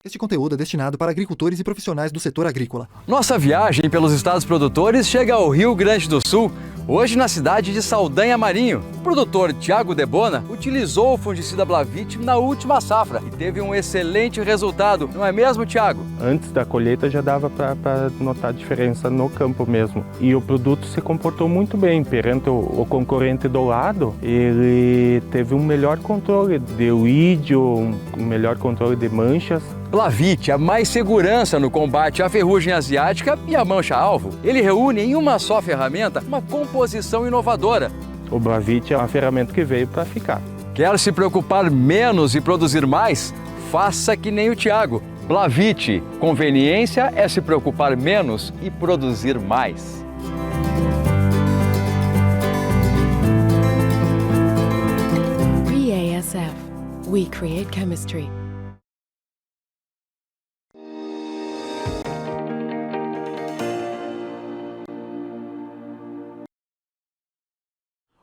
Este conteúdo é destinado para agricultores e profissionais do setor agrícola. Nossa viagem pelos estados produtores chega ao Rio Grande do Sul, hoje na cidade de Saldanha Marinho. O produtor Thiago Debona utilizou o fungicida Blavit na última safra e teve um excelente resultado, não é mesmo, Thiago? Antes da colheita já dava para notar a diferença no campo mesmo. E o produto se comportou muito bem perante o concorrente do lado. Ele teve um melhor controle de weed, um melhor controle de manchas. Blavit, a mais segurança no combate à ferrugem asiática e à mancha-alvo. Ele reúne em uma só ferramenta uma composição inovadora. O Blavit é uma ferramenta que veio para ficar. Quer se preocupar menos e produzir mais? Faça que nem o Thiago. Blavit, conveniência é se preocupar menos e produzir mais. BASF. We create chemistry.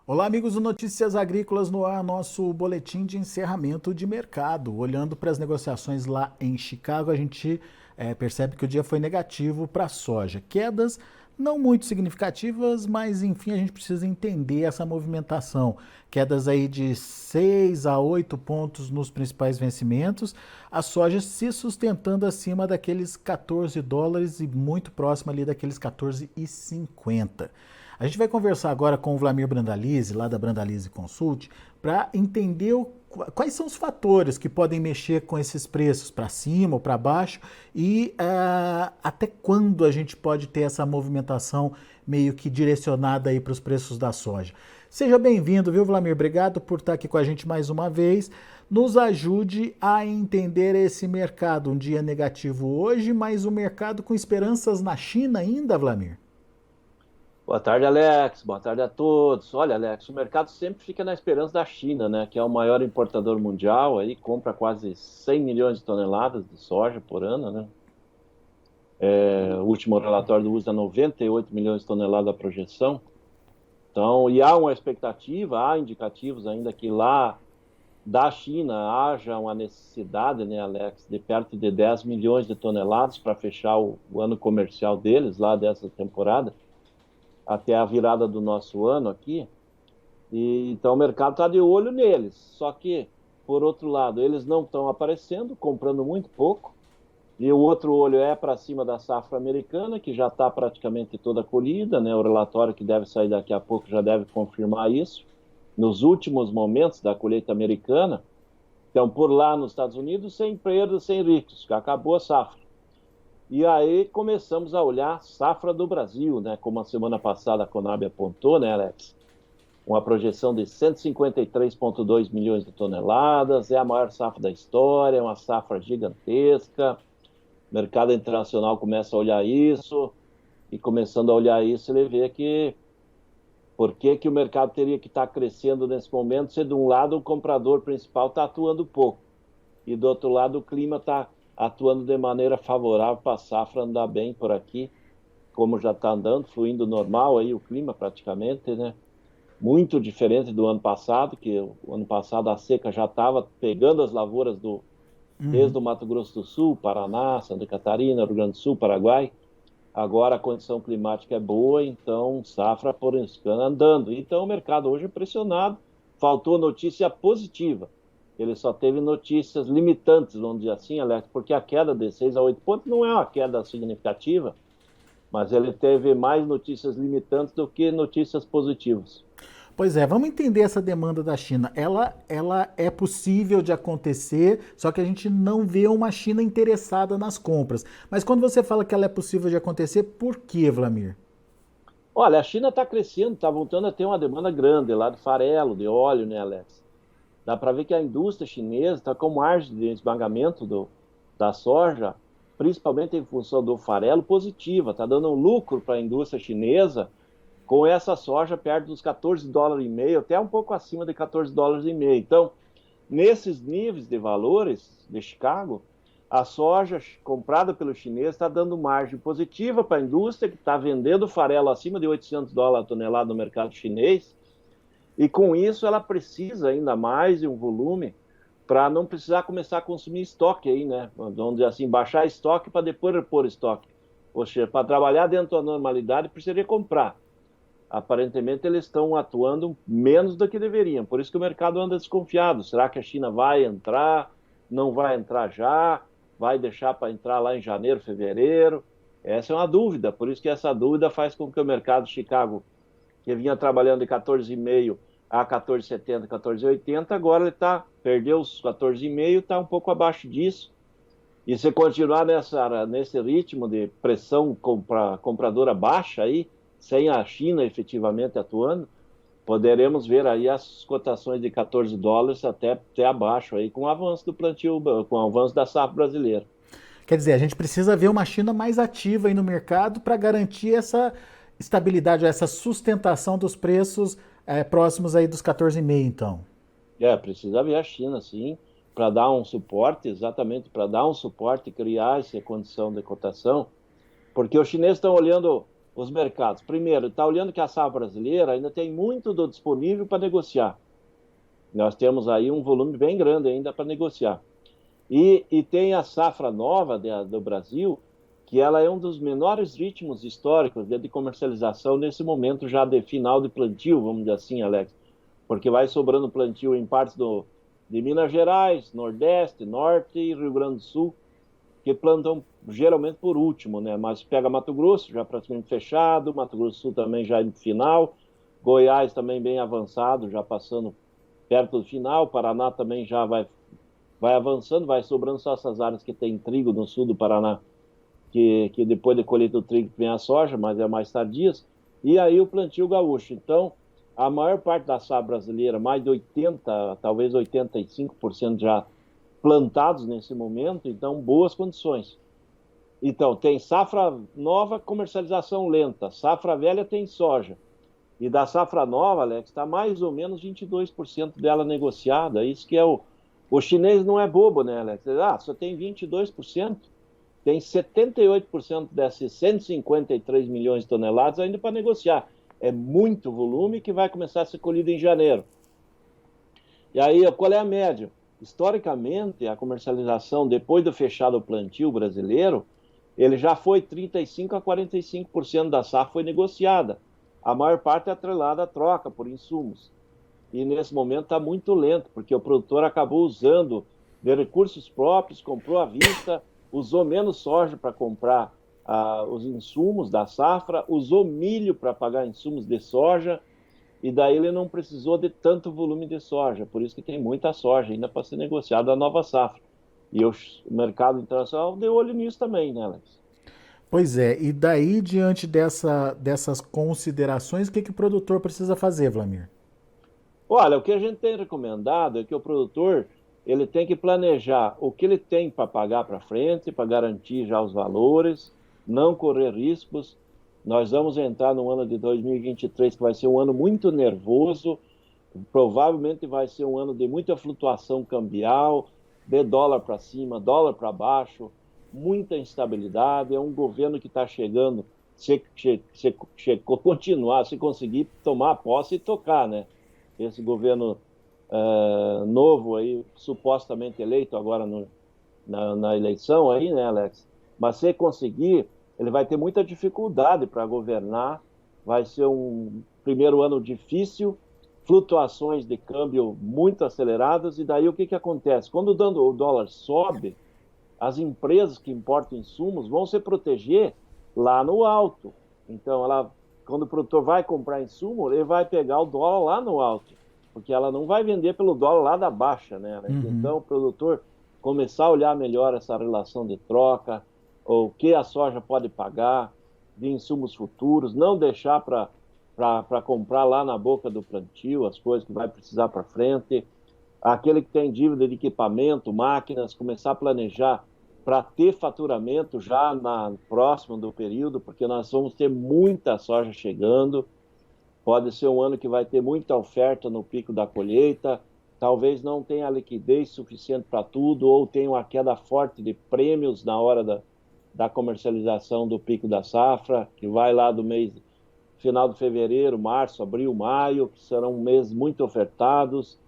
Olá, amigos do Notícias Agrícolas no ar, nosso boletim de encerramento de mercado. Olhando para as negociações lá em Chicago, a gente percebe que o dia foi negativo para a soja. Quedas não muito significativas, mas enfim, a gente precisa entender essa movimentação. Quedas aí de 6 a 8 pontos nos principais vencimentos, a soja se sustentando acima daqueles $14 e muito próximo ali daqueles 14,50. A gente vai conversar agora com o Vlamir Brandalize, lá da Brandalize Consult, para entender quais são os fatores que podem mexer com esses preços para cima ou para baixo e até quando a gente pode ter essa movimentação meio que direcionada aí para os preços da soja. Seja bem-vindo, viu, Vlamir? Obrigado por estar aqui com a gente mais uma vez. Nos ajude a entender esse mercado. Um dia negativo hoje, mas o mercado com esperanças na China ainda, Vlamir? Boa tarde, Alex. Boa tarde a todos. Olha, Alex, o mercado sempre fica na esperança da China, né, que é o maior importador mundial, aí compra quase 100 milhões de toneladas de soja por ano, né? O último relatório do USDA, 98 milhões de toneladas a projeção. Então, e há uma expectativa, há indicativos ainda que lá da China haja uma necessidade, né, Alex, de perto de 10 milhões de toneladas para fechar o ano comercial deles lá dessa temporada, até a virada do nosso ano aqui. E então o mercado está de olho neles, só que, por outro lado, eles não estão aparecendo, comprando muito pouco, e o outro olho é para cima da safra americana, que já está praticamente toda colhida, né? O relatório que deve sair daqui a pouco já deve confirmar isso. Nos últimos momentos da colheita americana, então por lá nos Estados Unidos, sem perdas, sem riscos, que acabou a safra. E aí começamos a olhar safra do Brasil, né? Como a semana passada a Conab apontou, né, Alex? Uma projeção de 153,2 milhões de toneladas, é a maior safra da história, é uma safra gigantesca. O mercado internacional começa a olhar isso, e começando a olhar isso, ele vê que por que o mercado teria que estar crescendo nesse momento, se de um lado o comprador principal está atuando pouco, e do outro lado o clima está atuando de maneira favorável para a safra andar bem por aqui, como já está andando, fluindo normal aí o clima praticamente, né? Muito diferente do ano passado, que o ano passado a seca já estava pegando as lavouras desde o Mato Grosso do Sul, Paraná, Santa Catarina, Rio Grande do Sul, Paraguai. Agora a condição climática é boa, então safra por escana andando. Então o mercado hoje é pressionado, faltou notícia positiva. Ele só teve notícias limitantes, vamos dizer assim, Alex, porque a queda de 6 a 8 pontos não é uma queda significativa, mas ele teve mais notícias limitantes do que notícias positivas. Pois é, vamos entender essa demanda da China. Ela é possível de acontecer, só que a gente não vê uma China interessada nas compras. Mas quando você fala que ela é possível de acontecer, por que, Vlamir? Olha, a China está crescendo, está voltando a ter uma demanda grande lá de farelo, de óleo, né, Alex? Dá para ver que a indústria chinesa está com margem de esmagamento da soja, principalmente em função do farelo, positiva. Está dando um lucro para a indústria chinesa com essa soja perto dos $14,5, até um pouco acima de $14,5. Então, nesses níveis de valores de Chicago, a soja comprada pelo chinês está dando margem positiva para a indústria, que está vendendo farelo acima de $800 a tonelada no mercado chinês. E com isso ela precisa ainda mais de um volume para não precisar começar a consumir estoque aí, né? Vamos dizer assim, baixar estoque para depois repor estoque. Ou seja, para trabalhar dentro da normalidade, precisaria comprar. Aparentemente, eles estão atuando menos do que deveriam. Por isso que o mercado anda desconfiado. Será que a China vai entrar? Não vai entrar já? Vai deixar para entrar lá em janeiro, fevereiro? Essa é uma dúvida. Por isso que essa dúvida faz com que o mercado de Chicago, que vinha trabalhando de 14,5 a 14,70, 14,80, agora ele perdeu os 14,5, está um pouco abaixo disso. E se continuar nesse ritmo de pressão compradora baixa aí, sem a China efetivamente atuando, poderemos ver aí as cotações de 14 dólares até abaixo aí, com o avanço do plantio, com o avanço da safra brasileira. Quer dizer, a gente precisa ver uma China mais ativa aí no mercado para garantir essa estabilidade, essa sustentação dos preços próximos aí dos 14,5, então. Precisa ver a China, sim, para dar um suporte, exatamente para dar um suporte e criar essa condição de cotação, porque os chineses estão olhando os mercados. Primeiro, está olhando que a safra brasileira ainda tem muito do disponível para negociar. Nós temos aí um volume bem grande ainda para negociar. E tem a safra nova do Brasil, que ela é um dos menores ritmos históricos de comercialização nesse momento já de final de plantio, vamos dizer assim, Alex, porque vai sobrando plantio em partes de Minas Gerais, Nordeste, Norte e Rio Grande do Sul, que plantam geralmente por último, né? Mas pega Mato Grosso, já praticamente fechado, Mato Grosso do Sul também já no final, Goiás também bem avançado, já passando perto do final, Paraná também já vai avançando, vai sobrando só essas áreas que tem trigo no sul do Paraná, que depois de colheita do trigo vem a soja, mas é mais tardias, e aí o plantio gaúcho. Então, a maior parte da safra brasileira, mais de 80%, talvez 85% já plantados nesse momento, então boas condições. Então, tem safra nova, comercialização lenta, safra velha tem soja. E da safra nova, Alex, está mais ou menos 22% dela negociada. Isso que é o chinês não é bobo, né, Alex? Só tem 22%. Tem 78% desses 153 milhões de toneladas ainda para negociar. É muito volume que vai começar a ser colhido em janeiro. E aí, qual é a média? Historicamente, a comercialização, depois do fechado plantio brasileiro, ele já foi 35% a 45% da safra foi negociada. A maior parte é atrelada à troca por insumos. E nesse momento está muito lento, porque o produtor acabou usando de recursos próprios, comprou à vista, usou menos soja para comprar os insumos da safra, usou milho para pagar insumos de soja, e daí ele não precisou de tanto volume de soja, por isso que tem muita soja ainda para ser negociada a nova safra. E o mercado internacional deu olho nisso também, né, Alex? Pois é, e daí, diante dessas considerações, o que o produtor precisa fazer, Vlamir? Olha, o que a gente tem recomendado é que o produtor ele tem que planejar o que ele tem para pagar para frente, para garantir já os valores, não correr riscos. Nós vamos entrar no ano de 2023, que vai ser um ano muito nervoso, provavelmente vai ser um ano de muita flutuação cambial, de dólar para cima, dólar para baixo, muita instabilidade. É um governo que está chegando, se continuar, se conseguir tomar posse e tocar, né? Esse governo novo aí, supostamente eleito agora na eleição aí, né, Alex? Mas se conseguir, ele vai ter muita dificuldade para governar, vai ser um primeiro ano difícil, flutuações de câmbio muito aceleradas, e daí o que acontece? Quando o dólar sobe, as empresas que importam insumos vão se proteger lá no alto. Então, quando o produtor vai comprar insumo, ele vai pegar o dólar lá no alto, porque ela não vai vender pelo dólar lá da baixa, né? Então, o produtor começar a olhar melhor essa relação de troca, o que a soja pode pagar de insumos futuros, não deixar para comprar lá na boca do plantio as coisas que vai precisar para frente. Aquele que tem dívida de equipamento, máquinas, começar a planejar para ter faturamento já próximo do período, porque nós vamos ter muita soja chegando. Pode ser um ano que vai ter muita oferta no pico da colheita, talvez não tenha liquidez suficiente para tudo, ou tenha uma queda forte de prêmios na hora da comercialização do pico da safra, que vai lá do final de fevereiro, março, abril, maio, que serão meses muito ofertados.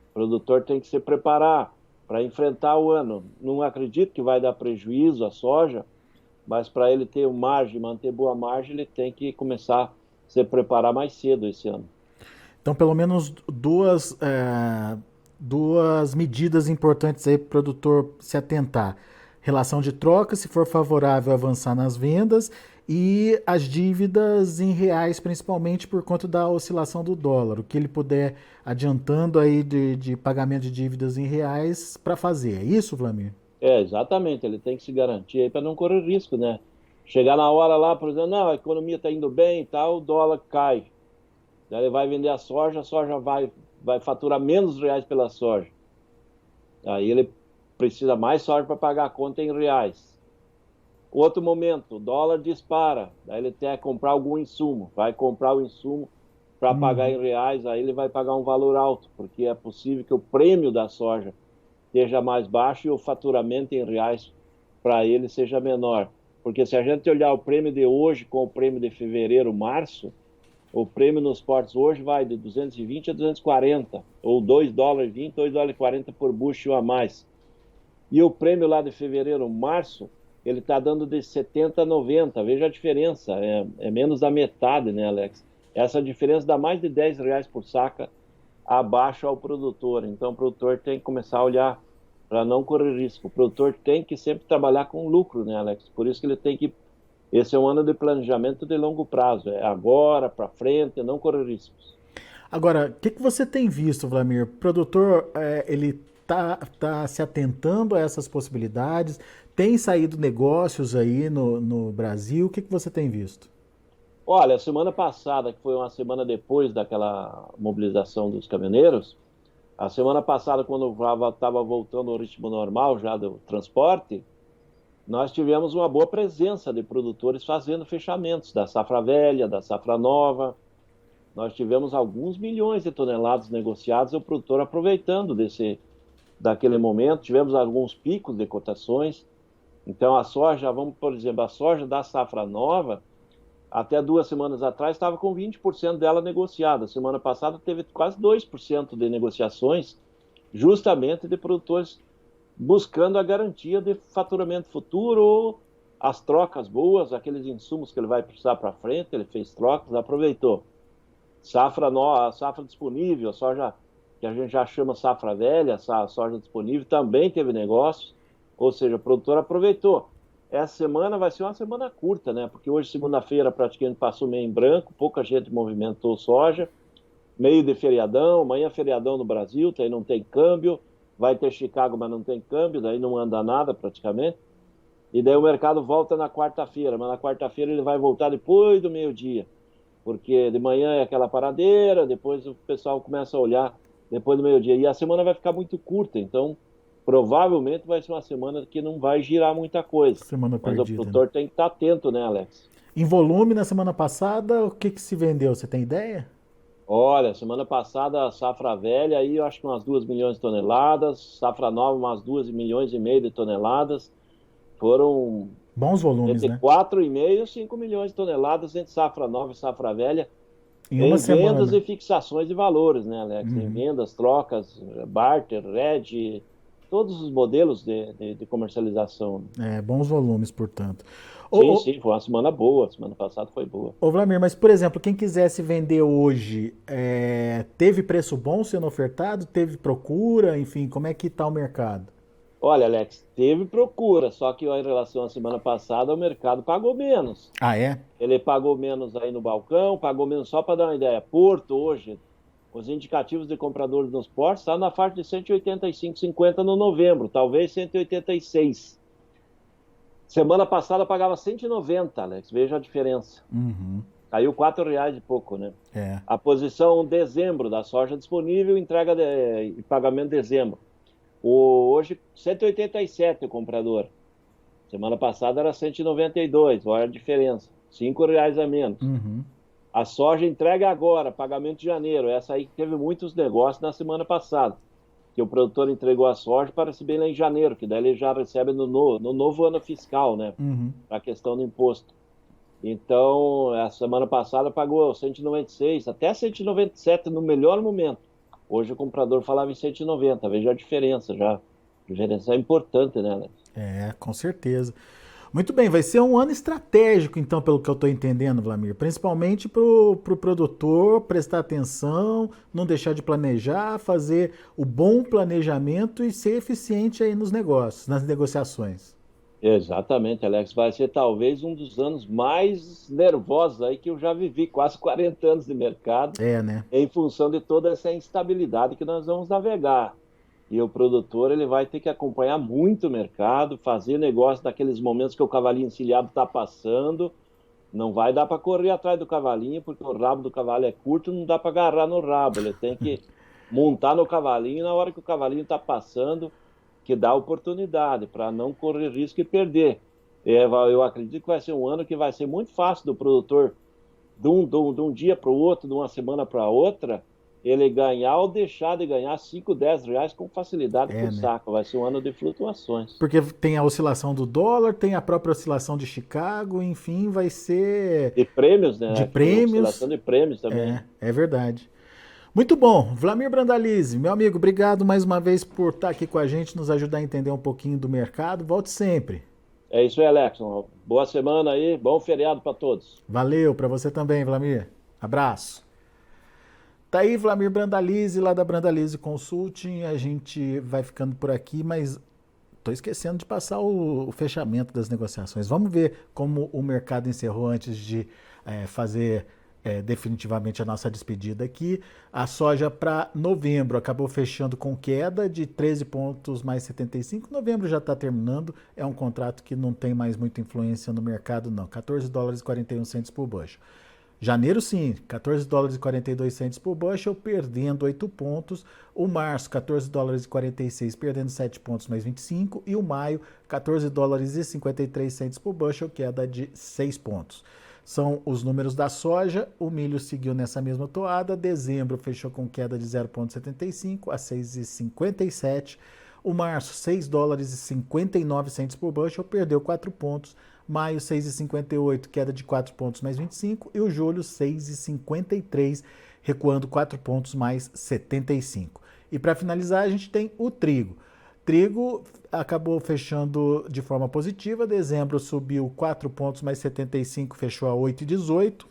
O produtor tem que se preparar. para enfrentar o ano. Não acredito que vai dar prejuízo à soja, mas para ele ter margem, manter boa margem, ele tem que começar a se preparar mais cedo esse ano. Então, pelo menos duas medidas importantes aí para o produtor se atentar. Relação de troca, se for favorável, avançar nas vendas, e as dívidas em reais, principalmente por conta da oscilação do dólar. O que ele puder adiantando aí de pagamento de dívidas em reais para fazer. É isso, Vlamir? Exatamente, ele tem que se garantir aí para não correr risco, né? Chegar na hora lá, por exemplo, não, a economia está indo bem e tal, o dólar cai. Daí ele vai vender a soja vai faturar menos reais pela soja. Aí ele precisa mais soja para pagar a conta em reais. Outro momento, o dólar dispara, daí ele quer comprar algum insumo, vai comprar o insumo para pagar em reais, aí ele vai pagar um valor alto, porque é possível que o prêmio da soja esteja mais baixo e o faturamento em reais para ele seja menor. Porque se a gente olhar o prêmio de hoje com o prêmio de fevereiro, março, o prêmio nos portos hoje vai de 220 a 240, ou 2 dólares 20, 2 dólares 40 por bushel a mais. E o prêmio lá de fevereiro, março, ele está dando de 70 a 90, veja a diferença, é menos da metade, né, Alex? Essa diferença dá mais de 10 reais por saca abaixo ao produtor. Então o produtor tem que começar a olhar para não correr risco. O produtor tem que sempre trabalhar com lucro, né, Alex? Por isso que ele tem que... Esse é um ano de planejamento de longo prazo. É agora, para frente, não correr riscos. Agora, o que você tem visto, Vlamir? O produtor, ele tá se atentando a essas possibilidades? Tem saído negócios aí no Brasil? O que você tem visto? Olha, a semana passada, que foi uma semana depois daquela mobilização dos caminhoneiros, a semana passada, quando estava voltando ao ritmo normal já do transporte, nós tivemos uma boa presença de produtores fazendo fechamentos da safra velha, da safra nova. Nós tivemos alguns milhões de toneladas negociadas e o produtor aproveitando daquele momento. Tivemos alguns picos de cotações. Então a soja, por exemplo, a soja da safra nova, até 2 semanas atrás estava com 20% dela negociada. Semana passada teve quase 2% de negociações, justamente de produtores buscando a garantia de faturamento futuro ou as trocas boas, aqueles insumos que ele vai precisar para frente, ele fez trocas, aproveitou. Safra nova, safra disponível, a soja que a gente já chama safra velha, a soja disponível, também teve negócios, ou seja, o produtor aproveitou. Essa semana vai ser uma semana curta, né? Porque hoje, segunda-feira, praticamente passou meio em branco, pouca gente movimentou soja, meio de feriadão, amanhã feriadão no Brasil, daí não tem câmbio, vai ter Chicago, mas não tem câmbio, daí não anda nada praticamente, e daí o mercado volta na quarta-feira, mas na quarta-feira ele vai voltar depois do meio-dia, porque de manhã é aquela paradeira, depois o pessoal começa a olhar depois do meio-dia, e a semana vai ficar muito curta, então provavelmente vai ser uma semana que não vai girar muita coisa. Semana mas perdida, o produtor, né, tem que estar atento, né, Alex? Em volume, na semana passada, o que se vendeu? Você tem ideia? Olha, semana passada a safra velha, aí eu acho que umas 2 milhões de toneladas, safra nova umas 2 milhões e meio de toneladas, foram bons volumes, entre, né? 4,5 e 5 milhões de toneladas entre safra nova e safra velha, em uma semana. vendas e fixações de valores, né, Alex? Em vendas, trocas, barter, red, todos os modelos de comercialização. Bons volumes, portanto. Sim, foi uma semana boa, semana passada foi boa. Ô Vlamir, mas por exemplo, quem quisesse vender hoje, teve preço bom sendo ofertado? Teve procura? Enfim, como é que está o mercado? Olha, Alex, teve procura, só que em relação à semana passada o mercado pagou menos. Ah, é? Ele pagou menos aí no balcão, pagou menos, só para dar uma ideia. Porto hoje, os indicativos de compradores nos portos estão na faixa de 185,50 no novembro, talvez 186. Semana passada pagava 190, Alex, veja a diferença. Caiu R$4 e pouco, né? A posição dezembro da soja disponível, entrega e pagamento dezembro. Hoje, 187 o comprador. Semana passada era 192, olha a diferença. R$5 a menos. A soja entrega agora, pagamento de janeiro. Essa aí que teve muitos negócios na semana passada. Que o produtor entregou a soja, parece bem lá em janeiro, que daí ele já recebe no novo ano fiscal, né? A questão do imposto. Então, a semana passada pagou 196, até 197 no melhor momento. Hoje o comprador falava em 190, veja a diferença, Diferencial importante, né, Alex? Com certeza. Muito bem, vai ser um ano estratégico, então, pelo que eu estou entendendo, Vlamir. Principalmente para o produtor prestar atenção, não deixar de planejar, fazer o bom planejamento e ser eficiente aí nos negócios, nas negociações. Exatamente, Alex. Vai ser talvez um dos anos mais nervosos aí que eu já vivi, quase 40 anos de mercado, Né? em função de toda essa instabilidade que nós vamos navegar. E o produtor ele vai ter que acompanhar muito o mercado, fazer negócio daqueles momentos que o cavalinho encilhado está passando. Não vai dar para correr atrás do cavalinho, porque o rabo do cavalo é curto, não dá para agarrar no rabo. Ele tem que montar no cavalinho na hora que o cavalinho está passando, que dá oportunidade para não correr risco e perder. Eu acredito que vai ser um ano que vai ser muito fácil do produtor, de um dia para o outro, de uma semana para outra, ele ganhar ou deixar de ganhar 5, 10 reais com facilidade por saco. Vai ser um ano de flutuações. Porque tem a oscilação do dólar, tem a própria oscilação de Chicago, enfim, vai ser... De prêmios, né? De prêmios. Oscilação de prêmios também. É verdade. Muito bom. Vlamir Brandalize, meu amigo, obrigado mais uma vez por estar aqui com a gente, nos ajudar a entender um pouquinho do mercado. Volte sempre. É isso aí, Alex. Boa semana aí, bom feriado para todos. Valeu, para você também, Vlamir. Abraço. Tá aí Vlamir Brandalize, lá da Brandalize Consulting. A gente vai ficando por aqui, mas tô esquecendo de passar o fechamento das negociações. Vamos ver como o mercado encerrou antes de fazer definitivamente a nossa despedida aqui. A soja para novembro acabou fechando com queda de 13 pontos mais 75. Novembro já está terminando. É um contrato que não tem mais muita influência no mercado, não. 14 dólares e 41 centes por bushel. Janeiro, sim, 14 dólares e 42 centes por bushel, perdendo 8 pontos. O março, 14 dólares e 46, perdendo 7 pontos mais 25. E o maio, 14 dólares e 53 centes por bushel, queda de 6 pontos. São os números da soja. O milho seguiu nessa mesma toada. Dezembro fechou com queda de 0,75 a 6,57. O março, 6 dólares e 59 centes por bushel, perdeu 4 pontos. Maio, 6,58, queda de 4 pontos mais 25. E o julho, 6,53, recuando 4 pontos mais 75. E para finalizar, a gente tem o trigo. Trigo acabou fechando de forma positiva. Dezembro subiu 4 pontos mais 75, fechou a 8,18.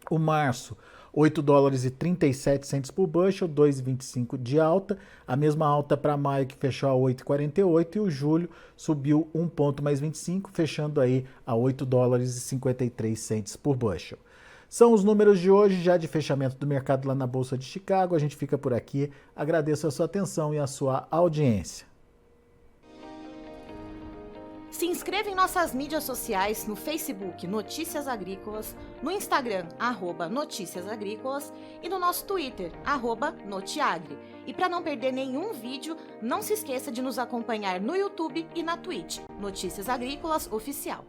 O março, 8 dólares e 37 centes por bushel, 2,25 de alta. A mesma alta para maio, que fechou a 8,48. E o julho subiu 1 ponto mais 25, fechando aí a 8 dólares e 53 centes por bushel. São os números de hoje, já de fechamento do mercado lá na Bolsa de Chicago. A gente fica por aqui. Agradeço a sua atenção e a sua audiência. Se inscreva em nossas mídias sociais, no Facebook Notícias Agrícolas, no Instagram @Notícias Agrícolas e no nosso Twitter @Notiagre. E para não perder nenhum vídeo, não se esqueça de nos acompanhar no YouTube e na Twitch, Notícias Agrícolas Oficial.